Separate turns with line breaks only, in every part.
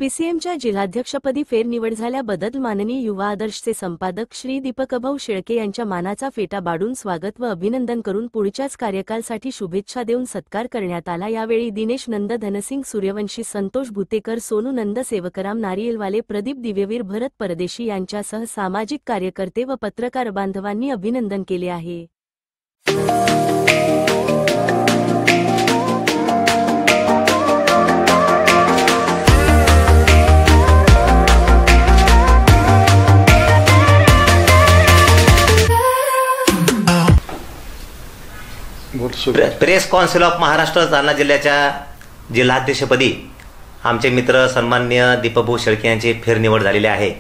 पीसीएमच्या जिल्हाध्यक्षपदी फेरनिवड झाल्याबद्दल माननीय युवा आदर्शचे संपादक श्री दीपकभाऊ शेळके यांच्या मानाचा फेटा बाडून स्वागत व अभिनंदन करून पुढच्याच कार्यकालासाठी शुभेच्छा देऊन सत्कार करण्यात आला। यावेळी दिनेश नंद, धनसिंग सूर्यवंशी, संतोष भुतेकर, सोनू नंद, सेवकराम नारियलवाले, प्रदीप दिव्यवीर, भरत परदेशी यांच्यासह सामाजिक कार्यकर्ते व पत्रकार बांधवांनी अभिनंदन केले आहे।
Press council of Maharashtra Jalna जिल्ह्याच्या जिल्हाध्यक्षपदी आमचे मित्र सन्माननीय दीपकभाऊ शेळके यांची फेरनिवड झालेली आहे।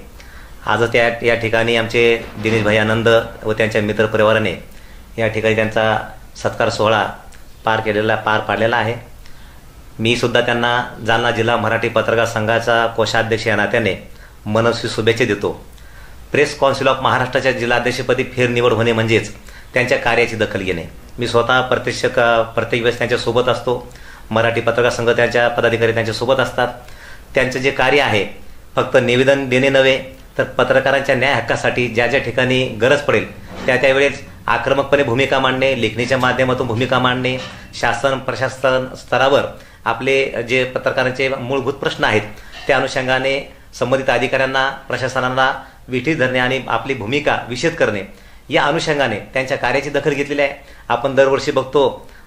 आज या ठिकाणी आमचे दिनेश भाई आनंद व त्यांच्या मित्र परिवाराने या ठिकाणी त्यांचा सत्कार सोहळा पार पाडलेला आहे। मी सुद्धा त्यांना जालना जिल्हा मराठी पत्रकार संघाचा कोषाध्यक्ष या नात्याने मनस्वी शुभेच्छा देतो। प्रेस काउन्सिल ऑफ महाराष्ट्राच्या जिल्हाध्यक्षपदी फेरनिवड होणे म्हणजेच त्यांच्या कार्याची दखल घेणे। मी स्वतः प्रत्येक वेळेस त्यांच्या सोबत असतो। मराठी पत्रकार संघ त्यांच्या पदाधिकारी त्यांच्या सोबत असतात। त्यांचे जे कार्य आहे फक्त निवेदन देणे नव्हे तर पत्रकारांच्या न्याय हक्कासाठी ज्या ज्या ठिकाणी गरज पडेल त्यावेळेस आक्रमकपणे भूमिका मांडणे, लेखणीच्या माध्यमातून भूमिका मांडणे, शासन प्रशासन स्तरावर आपले जे पत्रकारांचे मूलभूत प्रश्न आहेत त्या अनुषंगाने संबंधित अधिकाऱ्यांना, प्रशासनाला विठी धरणे आणि आपली भूमिका विशद करणे या अनुषंगाने त्यांच्या कार्याची दखल घेतलेली आहे। आपण दरवर्षी बघतो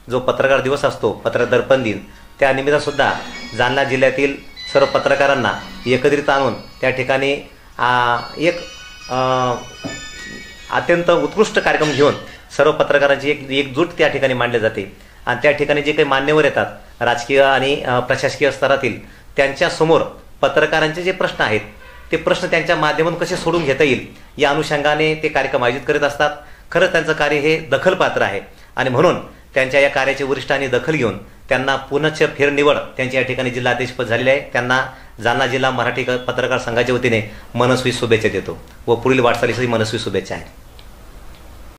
जो पत्रकार दिवस असतो, पत्रकार दर्पण दिन, त्या निमित्ताने सुद्धा जालना जिल्ह्यातील सर्व पत्रकारांना एकत्रित आणून त्या ठिकाणी एक अत्यंत उत्कृष्ट कार्यक्रम घेऊन सर्व पत्रकारांची एकजूट त्या ठिकाणी मांडली जाते आणि त्या ठिकाणी जे काही मान्यवर येतात राजकीय आणि प्रशासकीय स्तरातील त्यांच्यासमोर पत्रकारांचे जे प्रश्न आहेत ते प्रश्न त्यांच्या माध्यमातून कसे सोडून घेता येईल या अनुषंगाने ते कार्यक्रम आयोजित करीत असतात। खरंच त्यांचं कार्य हे दखलपात्र आहे आणि म्हणून त्यांच्या या कार्याची वरिष्ठांनी दखल घेऊन त्यांना पुनश्च फेरनिवड त्यांच्या या ठिकाणी जिल्हाध्यक्षपद झालेले आहे। त्यांना जालना जिल्हा मराठी पत्रकार संघाच्या वतीने मनस्वी शुभेच्छा देतो व पुढील वाटचालीसाठी मनस्वी शुभेच्छा आहेत।